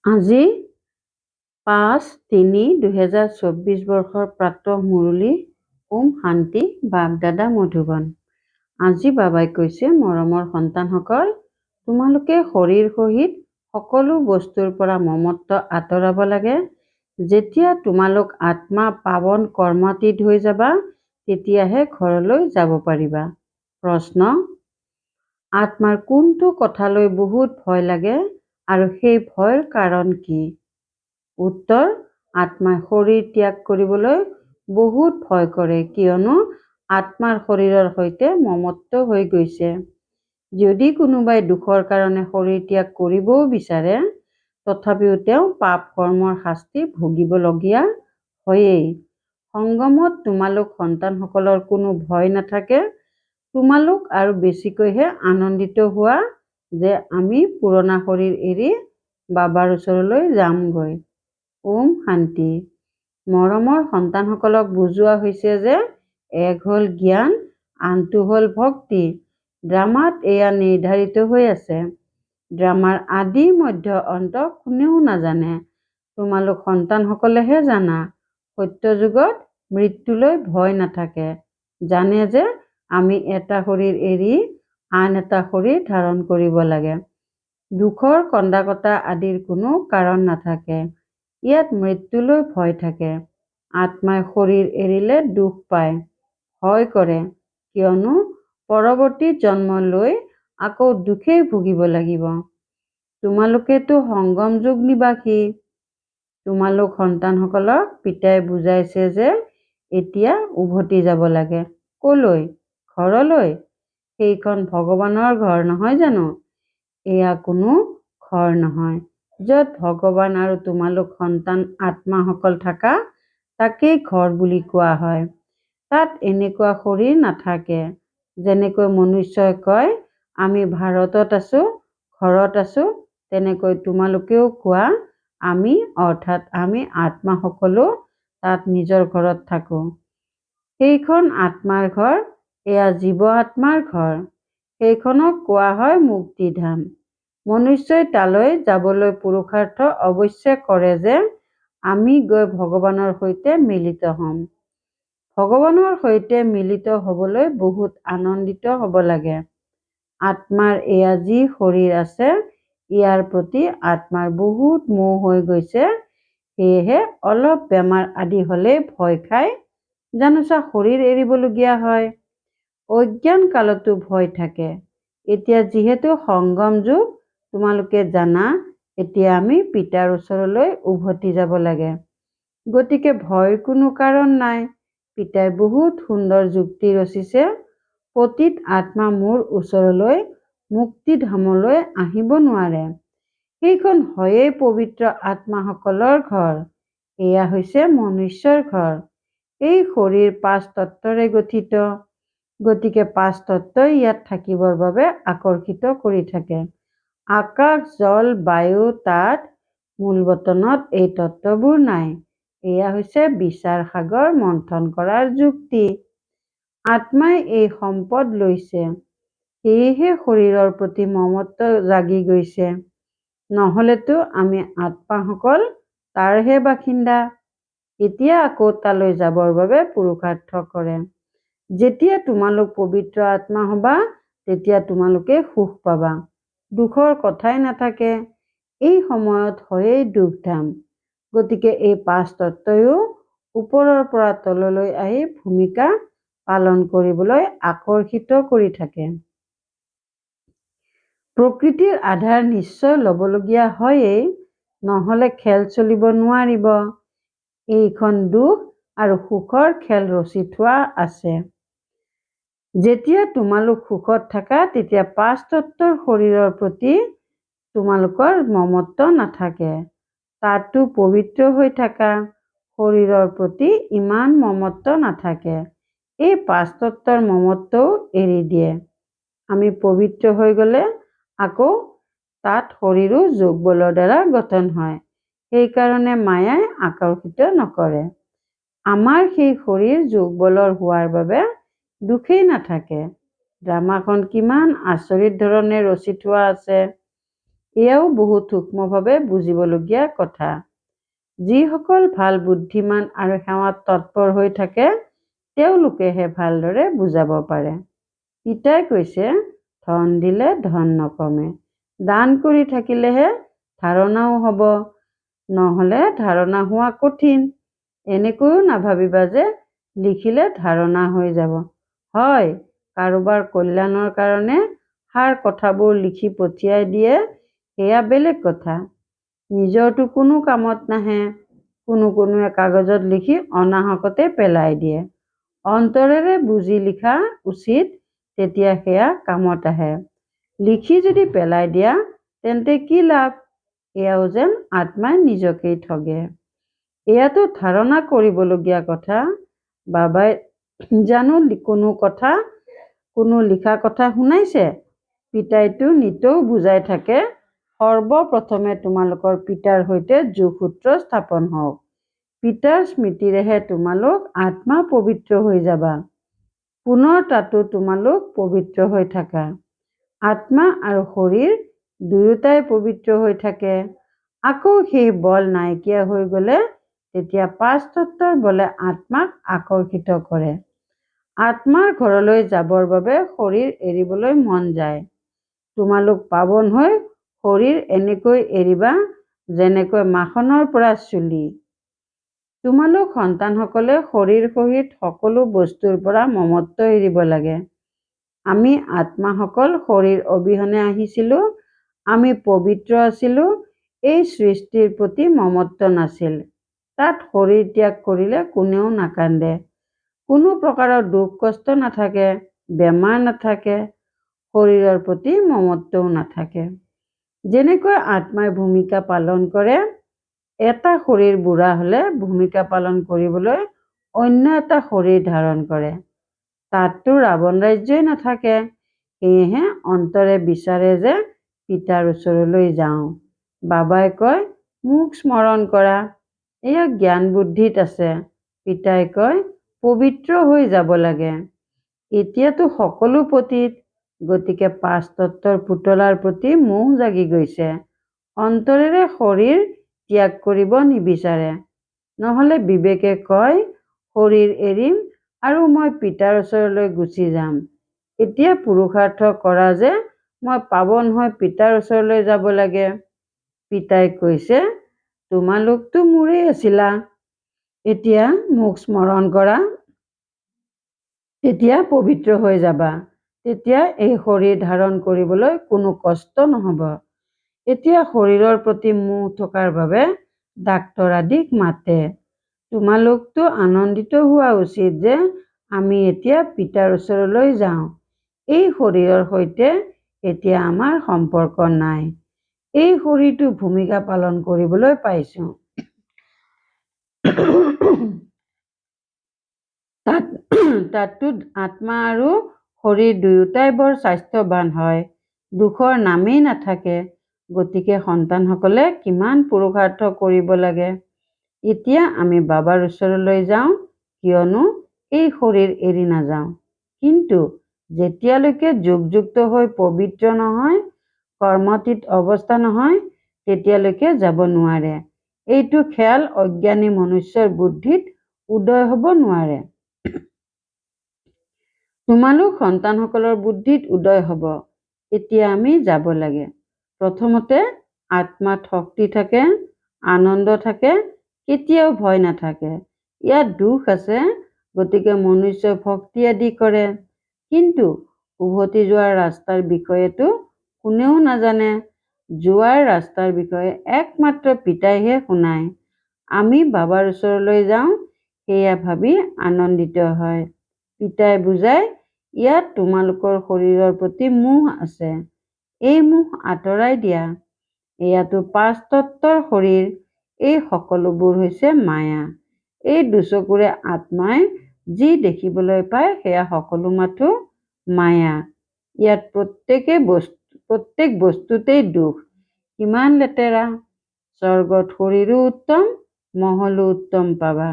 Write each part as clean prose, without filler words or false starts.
আজি 5-3-2024 বৰ্ষৰ প্ৰাতঃ মুৰলী ওম শান্তি বাপ-দাদা মধুবন। আজি বাবাই কৈছে, মৰমৰ সন্তানসকল, তোমালোকে শৰীৰ সহিত সকলো বস্তুৰ পৰা মমত্ব আঁতৰাব লাগে। যেতিয়া তোমালোক আত্মা পাৱন কৰ্মাতীত হৈ যাবা, তেতিয়াহে ঘৰলৈ যাব পাৰিবা। প্ৰশ্ন: আত্মাৰ কোনটো কথালৈ বহুত ভয় লাগে আৰু সেই ভয়ৰ কাৰণ কি? উত্তৰ: আত্মাই শৰীৰ ত্যাগ কৰিবলৈ বহুত ভয় কৰে, কিয়নো আত্মাৰ শৰীৰৰ সৈতে মমত্ব হৈ গৈছে। যদি কোনোবাই দুখৰ কাৰণে শৰীৰ ত্যাগ কৰিবও বিচাৰে, তথাপিও তেওঁ পাপ কৰ্মৰ শাস্তি ভুগিবলগীয়া হয়েই। সংগমত তোমালোক সন্তানসকলৰ কোনো ভয় নাথাকে। তোমালোক আৰু বেছিকৈহে আনন্দিত হোৱা যে আমি পুৰণা শৰীৰ এৰি বাবাৰ ওচৰলৈ যামগৈ। ওম শান্তি। মৰমৰ সন্তানসকলক বুজোৱা হৈছে যে এক হ'ল জ্ঞান, আনটো হ'ল ভক্তি। ড্ৰামাত এয়া নিৰ্ধাৰিত হৈ আছে। ড্ৰামাৰ আদি মধ্য অন্ত কোনেও নাজানে, তোমালোক সন্তানসকলেহে জানা। সত্য যুগত মৃত্যুলৈ ভয় নাথাকে। জানে যে আমি এটা শৰীৰ এৰি আন এটা শৰীৰ ধাৰণ কৰিব লাগে। দুখৰ কন্দা-কটা আদিৰ কোনো কাৰণ নাথাকে। ইয়াত মৃত্যুলৈ ভয় থাকে। আত্মাই শৰীৰ এৰিলে দুখ পায়, ভয় কৰে, কিয়নো পৰৱৰ্তী জন্ম লৈ আকৌ দুখেই ভুগিব লাগিব। তোমালোকেতো সংগম যুগ নিবাসী। তোমালোক সন্তানসকলক পিতাই বুজাইছে যে এতিয়া উভতি যাব লাগে। কলৈ? ঘৰলৈ। সেইখন ভগৱানৰ ঘৰ নহয় জানো? এয়া কোনো ঘৰ নহয়। য'ত ভগৱান আৰু তোমালোক সন্তান আত্মাসকল থাকা, তাকেই ঘৰ বুলি কোৱা হয়। তাত এনেকুৱা শৰীৰ নাথাকে। যেনেকৈ মনুষ্যই কয়, আমি ভাৰতত আছো, ঘৰত আছো, তেনেকৈ তোমালোকেও কোৱা, আমি অৰ্থাৎ আমি আত্মাসকলো তাত নিজৰ ঘৰত থাকো। সেইখন আত্মাৰ ঘৰ, এয়া জীৱ আত্মাৰ ঘৰ। সেইখনক কোৱা হয় মুক্তিধাম। মনুষ্যই তালৈ যাবলৈ পুৰুষাৰ্থ অৱশ্যে কৰে যে আমি গৈ ভগৱানৰ সৈতে মিলিত হ'ম। ভগৱানৰ সৈতে মিলিত হ'বলৈ বহুত আনন্দিত হ'ব লাগে। আত্মাৰ এয়া যি শৰীৰ আছে, ইয়াৰ প্ৰতি আত্মাৰ বহুত মোহ হৈ গৈছে, সেয়েহে অলপ বেমাৰ আদি হ'লেই ভয় খাই জানোচা শৰীৰ এৰিবলগীয়া হয়। অজ্ঞান কালতো ভয় থাকে। এতিয়া যিহেতু সংগম যুগ, তোমালোকে জানা, এতিয়া আমি পিতাৰ ওচৰলৈ উভতি যাব লাগে। গতিকে ভয়ৰ কোনো কাৰণ নাই। পিতাই বহুত সুন্দৰ যুক্তি ৰচিছে। পতিত আত্মা মোৰ ওচৰলৈ মুক্তিধামলৈ আহিব নোৱাৰে। সেইখন হয়েই পবিত্ৰ আত্মাসকলৰ ঘৰ। এয়া হৈছে মনুষ্যৰ ঘৰ। এই শৰীৰ 5 তত্ত্বৰে গঠিত। গতিকে 5 তত্ত্বই ইয়াত থাকিবৰ বাবে আকৰ্ষিত কৰি থাকে। আকাশ, জল, বায়ু, তাত মূল বতনত এই তত্ত্ববোৰ নাই। এয়া হৈছে বিচাৰ সাগৰ মন্থন কৰাৰ যুক্তি। আত্মাই এই সম্পদ লৈছে, সেয়েহে শৰীৰৰ প্ৰতি মমত্ব জাগি গৈছে। নহলেতো আমি আত্মাসকল তাৰহে বাসিন্দা। এতিয়া আকৌ তালৈ যাবৰ বাবে পুৰুষাৰ্থ কৰে। যেতিয়া তোমালোক পবিত্ৰ আত্মা হবা, তেতিয়া তোমালোকে সুখ পাবা। দুখৰ কথাই নাথাকে। এই সময়ত হয়েই দুখধাম। গতিকে এই 5 তত্ত্বইও ওপৰৰ পৰা তললৈ আহি ভূমিকা পালন কৰিবলৈ আকৰ্ষিত কৰি থাকে। প্ৰকৃতিৰ আধাৰ নিশ্চয় ল'বলগীয়া হয়েই, নহলে খেল চলিব নোৱাৰিব। এইখন দুখ আৰু সুখৰ খেল ৰচি থোৱা আছে। যেতিয়া তোমালোক সুখত থাকা, তেতিয়া 5 তত্ত্বৰ শৰীৰৰ প্ৰতি তোমালোকৰ মমত্ব নাথাকে। তাতো পবিত্ৰ হৈ থাকা, শৰীৰৰ প্ৰতি ইমান মমত্ব নাথাকে। এই 5 তত্ত্বৰ মমত্বও এৰি দিয়ে। আমি পবিত্ৰ হৈ গলে আকৌ তাত শৰীৰো যোগ বলৰ দ্বাৰা গঠন হয়। সেইকাৰণে মায়াই আকৰ্ষিত নকৰে। আমাৰ সেই শৰীৰ যোগ বলৰ হোৱাৰ বাবে দুখেই নাথাকে। ড্ৰামাখন কিমান আচৰিত ধৰণে ৰচি থোৱা আছে। এয়াও বহুত সূক্ষ্মভাৱে বুজিবলগীয়া কথা। যিসকল ভাল বুদ্ধিমান আৰু সেৱাত তৎপৰ হৈ থাকে তেওঁলোকেহে ভালদৰে বুজাব পাৰে। পিতাই কৈছে, ধন দিলে ধন নকমে, দান কৰি থাকিলেহে ধাৰণাও হ'ব, নহ'লে ধাৰণা হোৱা কঠিন। এনেকৈও নাভাবিবা যে লিখিলে ধাৰণা হৈ যাব। হয়, কাৰোবাৰ কল্যাণৰ কাৰণে সাৰ কথাবোৰ লিখি পঠিয়াই দিয়ে, সেয়া বেলেগ কথা। নিজৰটো কোনো কামত নাহে। কোনোৱে কাগজত লিখি অনাহকতে পেলাই দিয়ে। অন্তৰেৰে বুজি লিখা উচিত, তেতিয়া সেয়া কামত আহে। লিখি যদি পেলাই দিয়া তেন্তে কি লাভ? এয়াও যেন আত্মাই নিজকেই ঠগে। এয়াতো ধাৰণা কৰিবলগীয়া কথা। বাবাই জানো কোনো লিখা কথা শুনাইছে? পিতাইতো নিতৌ বুজাই থাকে, সৰ্বপ্ৰথমে তোমালোকৰ পিতাৰ সৈতে যোগসূত্ৰ স্থাপন হওক। পিতাৰ স্মৃতিৰেহে তোমালোক আত্মা পবিত্ৰ হৈ যাবা। পুনৰ তাতো তোমালোক পবিত্ৰ হৈ থাকা। আত্মা আৰু শৰীৰ দুয়োটাই পবিত্ৰ হৈ থাকে। আকৌ সেই বল নাইকিয়া হৈ গ'লে তেতিয়া পাঁচ তত্ত্বৰ বলে আত্মাক আকৰ্ষিত কৰে। আত্মাৰ ঘৰলৈ যাবৰ বাবে শৰীৰ এৰিবলৈ মন যায়। তোমালোক পাৱন হৈ শৰীৰ এনেকৈ এৰিবা যেনেকৈ মাখনৰ পৰা চুলি। তোমালোক সন্তানসকলে শৰীৰ সহিত সকলো বস্তুৰ পৰা মমত্ব এৰিব লাগে। আমি আত্মাসকল শৰীৰ অবিহনে আহিছিলোঁ। আমি পবিত্ৰ আছিলোঁ। এই সৃষ্টিৰ প্ৰতি মমত্ব নাছিল। তাত শৰীৰ ত্যাগ কৰিলে কোনেও নাকান্দে। কোনো প্ৰকাৰৰ দুখ কষ্ট নাথাকে, বেমাৰ নাথাকে, শৰীৰৰ প্ৰতি মমত্বও নাথাকে। যেনেকৈ আত্মাই ভূমিকা পালন কৰে, এটা শৰীৰ বুঢ়া হ'লে ভূমিকা পালন কৰিবলৈ অন্য এটা শৰীৰ ধাৰণ কৰে। তাততো ৰাৱণ ৰাজ্যই নাথাকে। সেয়েহে অন্তৰে বিচাৰে যে পিতাৰ ওচৰলৈ যাওঁ। বাবাই কয়, মোক স্মৰণ কৰা। এয়া জ্ঞান বুদ্ধিত আছে। পিতাই কয়, পবিত্ৰ হৈ যাব লাগে। এতিয়াতো সকলো পতিত, গতিকে পাঁচ তত্ত্বৰ পুতলাৰ প্ৰতি মোহ জাগি গৈছে। অন্তৰেৰে শৰীৰ ত্যাগ কৰিব নিবিচাৰে। নহ'লে বিবেকে কয়, শৰীৰ এৰিম আৰু মই পিতাৰ ওচৰলৈ গুচি যাম। এতিয়া পুৰুষাৰ্থ কৰা যে মই পাৱন হৈ পিতাৰ ওচৰলৈ যাব লাগে। পিতাই কৈছে, তোমালোকতো মোৰেই আছিলা। এতিয়া মোক স্মৰণ কৰা। তেতিয়া পবিত্ৰ হৈ যাবা। তেতিয়া এই শৰীৰ ধাৰণ কৰিবলৈ কোনো কষ্ট নহ'ব। এতিয়া শৰীৰৰ প্ৰতি মোহ থকাৰ বাবে ডাক্তৰ আদিক মাতে। তোমালোকতো আনন্দিত হোৱা উচিত যে আমি এতিয়া পিতাৰ ওচৰলৈ যাওঁ। এই শৰীৰৰ সৈতে এতিয়া আমাৰ সম্পৰ্ক নাই। এই শৰীৰটো ভূমিকা পালন কৰিবলৈ পাইছোঁ। তাততো আত্মা আৰু শৰীৰ দুয়োটাই বৰ স্বাস্থ্যৱান হয়। দুখৰ নামেই নাথাকে। গতিকে সন্তানসকলে কিমান পুৰুষাৰ্থ কৰিব লাগে। এতিয়া আমি বাবাৰ ওচৰলৈ যাওঁ, কিয়নো এই শৰীৰ এৰি নাযাওঁ। কিন্তু যেতিয়ালৈকে যোগযুক্ত হৈ পবিত্ৰ নহয়, কৰ্মাতীত অৱস্থা নহয়, তেতিয়ালৈকে যাব নোৱাৰে। এইটো খেয়াল অজ্ঞানী মনুষ্যৰ বুদ্ধিত উদয় হ'ব নোৱাৰে। তোমালোক সন্তানসকলৰ বুদ্ধিত উদয় হ'ব। এতিয়া আমি যাব লাগে। প্ৰথমতে আত্মাত শক্তি থাকে, আনন্দ থাকে, কেতিয়াও ভয় নাথাকে। ইয়াত দুখ আছে, গতিকে মনুষ্যই ভক্তি আদি কৰে। কিন্তু উভতি যোৱাৰ ৰাস্তাৰ বিষয়েতো কোনেও নাজানে। যোৱাৰ ৰাস্তাৰ বিষয়ে একমাত্ৰ পিতাইহে শুনায়। আমি বাবাৰ ওচৰলৈ যাওঁ, সেয়া ভাবি আনন্দিত হয়। পিতাই বুজায়, ইয়াত তোমালোকৰ শৰীৰৰ প্ৰতি মোহ আছে। এই মোহ আঁতৰাই দিয়া। এয়াতো পাঁচ তত্ত্বৰ শৰীৰ। এই সকলোবোৰ হৈছে মায়া। এই দুচকুৰে আত্মাই যি দেখিবলৈ পায় সেয়া সকলো মাথো মায়া। ইয়াত প্ৰত্যেক বস্তুতেই দুখ। কিমান লেতেৰা। স্বৰ্গত শৰীৰো উত্তম, মহলো উত্তম পাবা।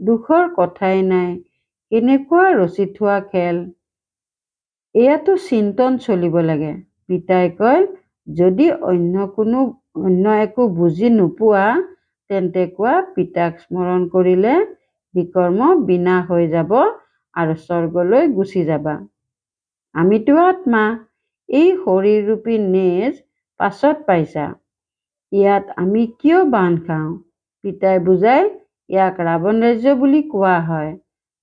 দুখৰ কথাই নাই। কেনেকুৱা ৰচি থোৱা খেল। এয়াতো চিন্তন চলিব লাগে। পিতাই কয়, যদি অন্য একো বুজি নোপোৱা তেন্তে কোৱা, পিতাক স্মৰণ কৰিলে বিকৰ্ম বিনাশ হৈ যাব আৰু স্বৰ্গলৈ গুচি যাবা। আমিতো আত্মা, এই শৰীৰৰূপী নেজ পাছত পাইছা। ইয়াত আমি কিয় বান্ধ খাওঁ? পিতাই বুজাই, ইয়াক ৰাৱণ ৰাজ্য বুলি কোৱা হয়।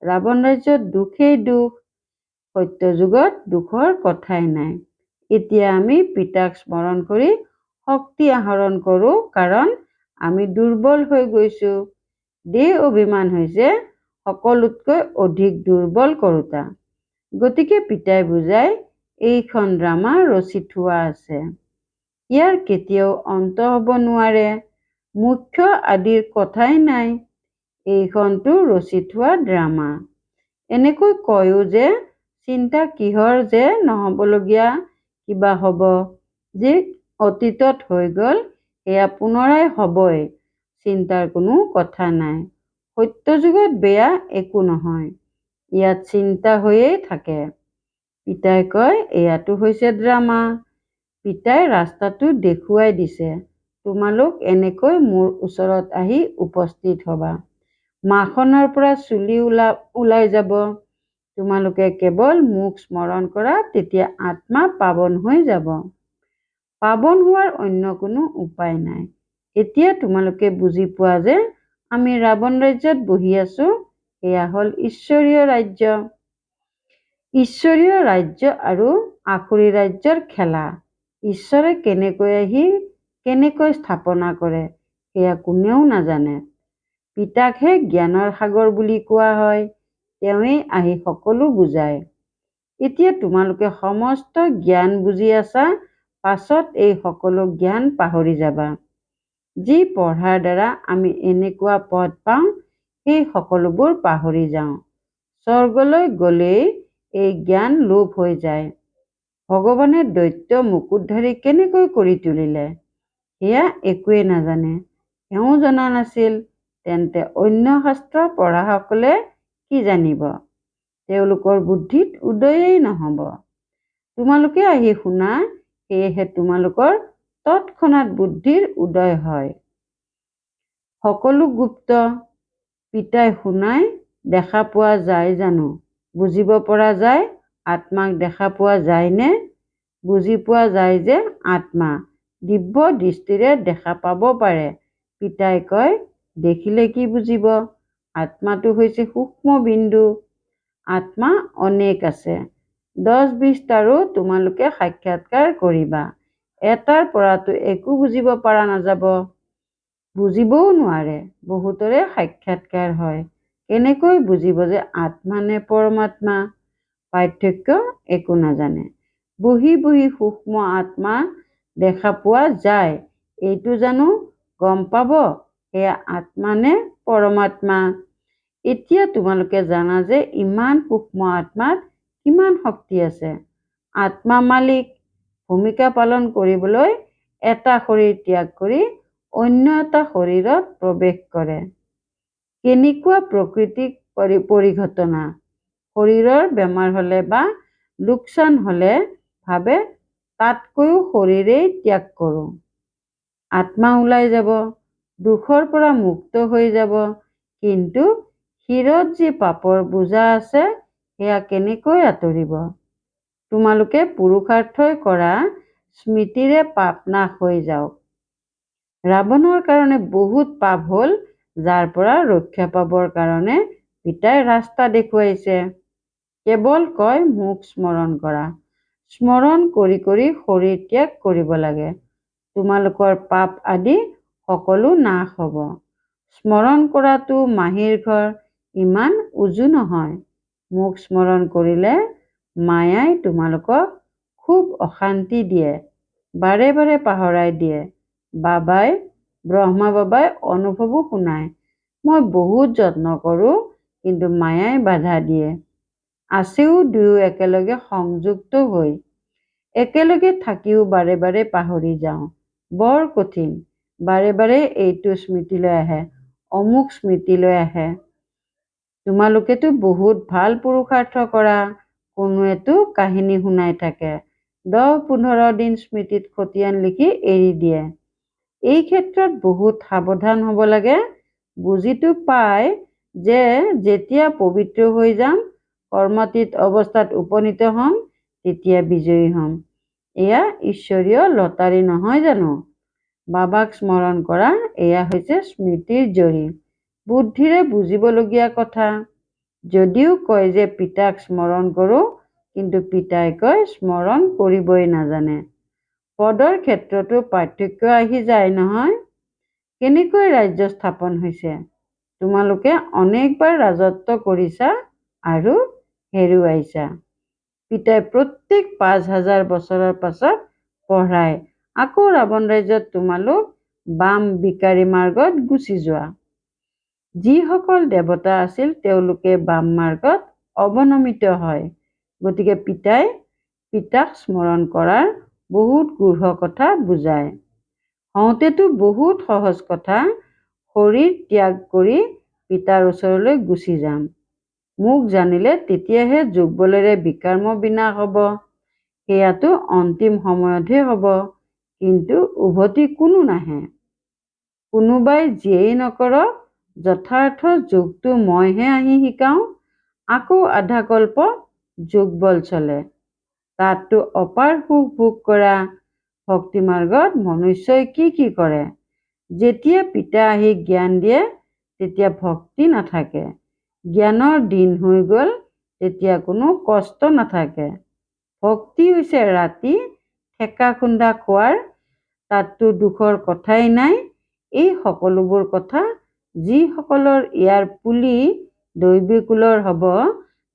ৰাৱণ ৰাজ্যত দুখেই দুখ, সত্য যুগত দুখৰ কথাই নাই। এতিয়া আমি পিতাক স্মৰণ কৰি শক্তি আহৰণ কৰোঁ, কাৰণ আমি দুৰ্বল হৈ গৈছো। দেহ অভিমান হৈছে সকলোতকৈ অধিক দুৰ্বল কৰোঁতা। গতিকে পিতাই বুজাই, এইখন ড্ৰামা ৰচি থোৱা আছে। ইয়াৰ কেতিয়াও অন্ত হ'ব নোৱাৰে। মুখ্য আদিৰ কথাই নাই। এইখনটো ৰচি থোৱা ড্ৰামা। এনেকৈ কয়ো যে চিন্তা কিহৰ যে নহ'বলগীয়া কিবা হ'ব, যি অতীতত হৈ গ'ল সেয়া পুনৰাই হ'বই। চিন্তাৰ কোনো কথা নাই। সত্য যুগত বেয়া একো নহয়, ইয়াত চিন্তা হৈয়ে থাকে। পিতাই কয়, এয়াতো হৈছে ড্ৰামা। পিতাই ৰাস্তাটো দেখুৱাই দিছে। তোমালোক এনেকৈ মোৰ ওচৰত আহি উপস্থিত হ'বা। মাখনৰ পৰা চুলি ওলাই যাব। তোমালোকে কেৱল মোক স্মৰণ কৰা, তেতিয়া আত্মা পাৱন হৈ যাব। পাৱন হোৱাৰ অন্য কোনো উপায় নাই। এতিয়া তোমালোকে বুজি পোৱা যে আমি ৰাৱণ ৰাজ্যত বহি আছো, এয়া হ'ল ঈশ্বৰীয় ৰাজ্য। ঈশ্বৰীয় ৰাজ্য আৰু আসুৰী ৰাজ্যৰ খেলা। ঈশ্বৰে কেনেকৈ আহি কেনেকৈ স্থাপনা কৰে সেয়া কোনেও নাজানে। পিতাকহে জ্ঞানৰ সাগৰ বুলি কোৱা হয়। তেওঁৱেই আহি সকলো বুজায়। এতিয়া তোমালোকে সমস্ত জ্ঞান বুজি আছা, পাছত এই সকলো জ্ঞান পাহৰি যাবা। যি পঢ়াৰ দ্বাৰা আমি এনেকুৱা পদ পাওঁ, সেই সকলোবোৰ পাহৰি যাওঁ। স্বৰ্গলৈ গ'লেই এই জ্ঞান লোপ হৈ যায়। ভগৱানে দৈত্য মুকুটধাৰী কেনেকৈ কৰি তুলিলে, সেয়া একোৱেই নাজানে। এওঁ জনা নাছিল, তেন্তে অন্য শাস্ত্ৰ পঢ়াসকলে কি জানিব? তেওঁলোকৰ বুদ্ধিত উদয়েই নহ'ব। তোমালোকে আহি শুনা, সেয়েহে তোমালোকৰ তৎক্ষণাৎ বুদ্ধিৰ উদয় হয়। সকলো গুপ্ত। পিতাই শুনাই দেখা পোৱা যায় জানো? বুজিব পৰা যায়? আত্মাক দেখা পোৱা যায়নে? বুজি পোৱা যায় যে আত্মা দিব্য দৃষ্টিৰে দেখা পাব পাৰে। পিতাই কয়, দেখিলে কি বুজিব? আত্মাটো হৈছে সূক্ষ্ম বিন্দু। আত্মা অনেক আছে। 10-20টাৰো তোমালোকে সাক্ষাৎকাৰ কৰিবা। এটাৰ পৰাতো একো বুজিব পৰা নাযাব। বুজিবও নোৱাৰে। বহুতৰে সাক্ষাৎকাৰ হয়। কেনেকৈ বুজিব যে আত্মা নে পৰমাত্মা? পাৰ্থক্য একো নাজানে। বহি বহি সূক্ষ্ম আত্মা দেখা পোৱা যায়, এইটো জানো গম পাব সেয়া আত্মা নে পৰমাত্মা? এতিয়া তোমালোকে জানা যে ইমান সূক্ষ্ম আত্মাত কিমান শক্তি আছে। আত্মা মালিক। ভূমিকা পালন কৰিবলৈ এটা শৰীৰ ত্যাগ কৰি অন্য এটা শৰীৰত প্ৰৱেশ কৰে। কেনেকুৱা প্ৰকৃতিক পৰিঘটনা! শৰীৰৰ বেমাৰ হ'লে বা লোকচান হ'লে ভাবে তাতকৈও শৰীৰেই ত্যাগ কৰোঁ। আত্মা ওলাই যাব, দুখৰ পৰা মুক্ত হৈ যাব। কিন্তু শিৰত যি পাপৰ বোজা আছে, সেয়া কেনেকৈ আঁতৰিব? তোমালোকে পুৰুষাৰ্থই কৰা স্মৃতিৰে পাপ নাশ হৈ যাওক। ৰাৱণৰ কাৰণে বহুত পাপ হ'ল, যাৰ পৰা ৰক্ষা পাবৰ কাৰণে পিতাই ৰাস্তা দেখুৱাইছে। কেৱল কয় মোক স্মৰণ কৰা। স্মৰণ কৰি কৰি শৰীৰ ত্যাগ কৰিব লাগে। তোমালোকৰ পাপ আদি সকলো নাশ হ'ব। স্মৰণ কৰাটো মাহীৰ ঘৰ, ইমান উজু নহয়। মোক স্মৰণ কৰিলে মায়াই তোমালোকক খুব অশান্তি দিয়ে, বাৰে বাৰে পাহৰাই দিয়ে। ব্ৰহ্মা বাবাই অনুভৱো শুনায়, মই বহুত যত্ন কৰোঁ, কিন্তু মায়াই বাধা দিয়ে। আছেও দুয়ো একেলগে সংযুক্ত হৈ। একেলগে থাকিও বাৰে বাৰে পাহৰি যাওঁ। বৰ কঠিন। বাৰে বাৰে এইটো স্মৃতিলৈ আহে, অমুক স্মৃতিলৈ আহে। তোমালোকেতো বহুত ভাল পুৰুষাৰ্থ কৰা, কোনোৱেতো কাহিনী শুনাই থাকে। 10-15 দিন স্মৃতিত খতিয়ান লিখি এৰি দিয়ে। এই ক্ষেত্ৰত বহুত সাৱধান হ'ব লাগে। বুজিটো পায় যে যেতিয়া পবিত্ৰ হৈ যাম, কৰ্মাতীত অৱস্থাত উপনীত হ'ম, তেতিয়া বিজয়ী হ'ম। এয়া ঈশ্বৰীয় লটাৰী নহয় জানো? বাবাক স্মৰণ কৰা এয়া হৈছে স্মৃতিৰ জৰী। বুদ্ধিৰে বুজিবলগীয়া কথা। যদিও কয় যে পিতাক স্মৰণ কৰোঁ, কিন্তু পিতাই কয় স্মৰণ কৰিবই নাজানে। পদৰ ক্ষেত্ৰতো পাৰ্থক্য আহি যায় নহয়। কেনেকৈ ৰাজ্য স্থাপন হৈছে? তোমালোকে অনেকবাৰ ৰাজত্ব কৰিছা আৰু হেৰুৱাইছা। পিতাই প্ৰত্যেক 5000 বছৰৰ পাছত পঢ়ায়, আকৌ ৰাৱণ ৰাজ্যত তোমালোক বাম বিকাৰী মাৰ্গত গুচি যোৱা। যিসকল দেৱতা আছিল তেওঁলোকে বাম মাৰ্গত অৱনমিত হয়। গতিকে পিতাই পিতাক স্মৰণ কৰাৰ বহুত গূঢ় কথা বুজায়। হওঁতেতো বহুত সহজ কথা, শৰীৰ ত্যাগ কৰি পিতাৰ ওচৰলৈ গুচি যাম। মোক জানিলে তেতিয়াহে যোগবলেৰে বিকৰ্ম বিনাশ হ'ব। সেয়াতো অন্তিম সময়তহে হ'ব, কিন্তু উভতি কোনো নাহে। কোনোবাই যিয়েই নকৰক, যথাৰ্থ যোগটো মইহে আহি শিকাওঁ। আকৌ আধা কল্প যোগবল চলে। তাততো অপাৰ সুখ ভোগ কৰা। ভক্তি মাৰ্গত মনুষ্যই কি কি কৰে? যেতিয়া পিতা আহি জ্ঞান দিয়ে তেতিয়া ভক্তি নাথাকে। জ্ঞানৰ দিন হৈ গ'ল তেতিয়া কোনো কষ্ট নাথাকে। ভক্তি হৈছে ৰাতি ঠেকা খুন্দা খোৱাৰ, তাততো দুখৰ কথাই নাই। এই সকলোবোৰ কথা যিসকলৰ ইয়াৰ পুলি দৈৱীকুলৰ হ'ব,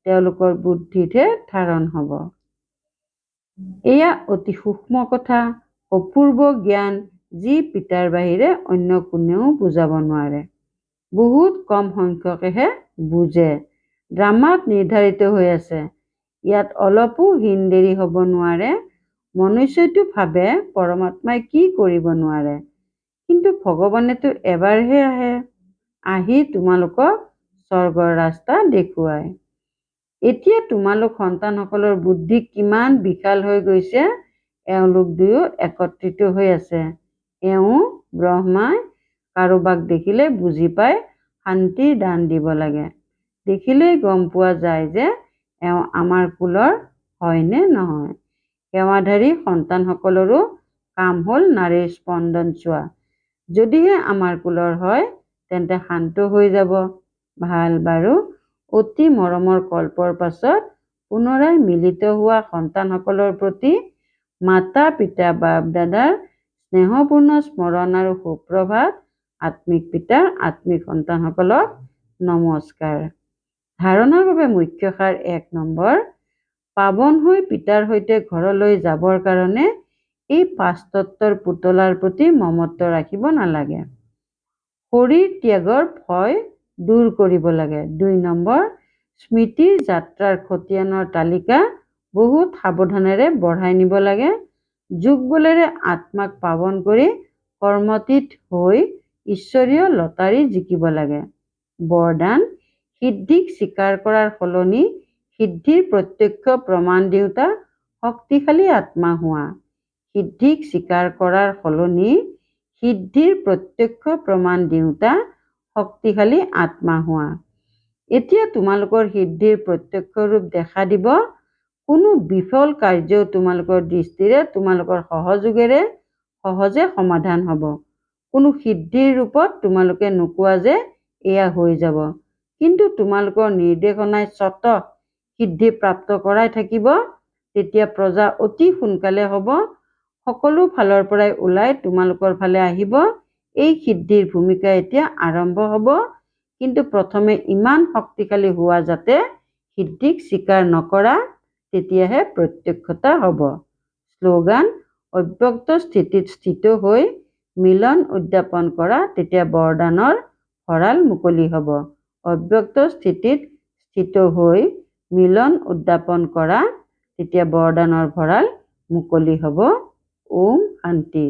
তেওঁলোকৰ বুদ্ধিতহে ধাৰণ হ'ব। এয়া অতি সূক্ষ্ম কথা, অপূৰ্ব জ্ঞান, যি পিতাৰ বাহিৰে অন্য কোনেও বুজাব নোৱাৰে। বহুত কম সংখ্যকেহে বুজে। ড্ৰামাত নিৰ্ধাৰিত হৈ আছে, ইয়াত অলপো হীন দেৰি হ'ব নোৱাৰে। মনুষ্যইতো ভাবে পৰমাত্মাই কি কৰিব নোৱাৰে, কিন্তু ভগৱানেতো এবাৰহে আহে, আহি তোমালোকক স্বৰ্গৰ ৰাস্তা দেখুৱায়। এতিয়া তোমালোক সন্তানসকলৰ বুদ্ধি কিমান বিশাল হৈ গৈছে। এওঁলোক দুয়ো একত্ৰিত হৈ আছে। এওঁ ব্ৰহ্মাই কাৰোবাক দেখিলে বুজি পাই শান্তিৰ দান দিব লাগে। দেখিলেই গম পোৱা যায় যে এওঁ আমাৰ কুলৰ হয় নে নহয়। সেৱাধাৰী সন্তানসকলৰো কাম হ'ল নাৰীৰ স্পন্দন চোৱা। যদিহে আমাৰ কুলৰ হয় তেন্তে শান্ত হৈ যাব। ভাল বাৰু, অতি মৰমৰ কল্পৰ পাছত পুনৰাই মিলিত হোৱা সন্তানসকলৰ প্ৰতি মাতা পিতা বাপ দাদাৰ স্নেহপূৰ্ণ স্মৰণ আৰু সুপ্ৰভাত। আত্মিক পিতাৰ আত্মিক সন্তানসকলক নমস্কাৰ। ধাৰণাৰ বাবে মুখ্য সাৰ 1 নম্বৰ। পাৱন হৈ পিতাৰ সৈতে ঘৰলৈ যাবৰ কাৰণে এই 5 তত্ত্বৰ পুতলাৰ প্ৰতি মমত্ব ৰাখিব নালাগে। শৰীৰ ত্যাগৰ ভয় দূৰ কৰিব লাগে। 2 নম্বৰ। স্মৃতিৰ যাত্ৰাৰ খতিয়ানৰ তালিকা বহুত সাৱধানেৰে বঢ়াই নিব লাগে। যোগবলেৰে আত্মাক পাৱন কৰি কৰ্মতীত হৈ ঈশ্বৰীয় লটাৰী জিকিব লাগে। বৰদান: সিদ্ধিক স্বীকাৰ কৰাৰ সলনি সিদ্ধিৰ প্ৰত্যক্ষ প্ৰমাণ দিওঁতা শক্তিশালী আত্মা হোৱা। সিদ্ধিক স্বীকাৰ কৰাৰ সলনি সিদ্ধিৰ প্ৰত্যক্ষ প্ৰমাণ দিওঁতা শক্তিশালী আত্মা হোৱা। এতিয়া তোমালোকৰ সিদ্ধিৰ প্ৰত্যক্ষ ৰূপ দেখা দিব। কোনো বিফল কাৰ্যও তোমালোকৰ দৃষ্টিৰে তোমালোকৰ সহযোগেৰে সহজে সমাধান হ'ব। কোনো সিদ্ধিৰ ৰূপত তোমালোকে নোকোৱা যে এয়া হৈ যাব, কিন্তু তোমালোকৰ নিৰ্দেশনাই স্বতঃ সিদ্ধি প্ৰাপ্ত কৰাই থাকিব। তেতিয়া প্ৰজা অতি সোনকালে হ'ব। সকলো ফালৰ পৰাই ওলাই তোমালোকৰ ফালে আহিব। এই সিদ্ধিৰ ভূমিকা এতিয়া আৰম্ভ হ'ব, কিন্তু প্ৰথমে ইমান শক্তিশালী হোৱা যাতে সিদ্ধিক স্বীকাৰ নকৰা, তেতিয়াহে প্ৰত্যক্ষতা হ'ব। শ্লোগান: অব্যক্ত স্থিতিত স্থিত হৈ মিলন উদযাপন কৰা, তেতিয়া বৰদানৰ ভঁৰাল মুকলি হ'ব। অব্যক্ত স্থিতিত স্থিত হৈ মিলন উদযাপন কৰা, তেতিয়া বৰদানৰ ভঁৰাল মুকলি হ'ব। ওম শান্তি।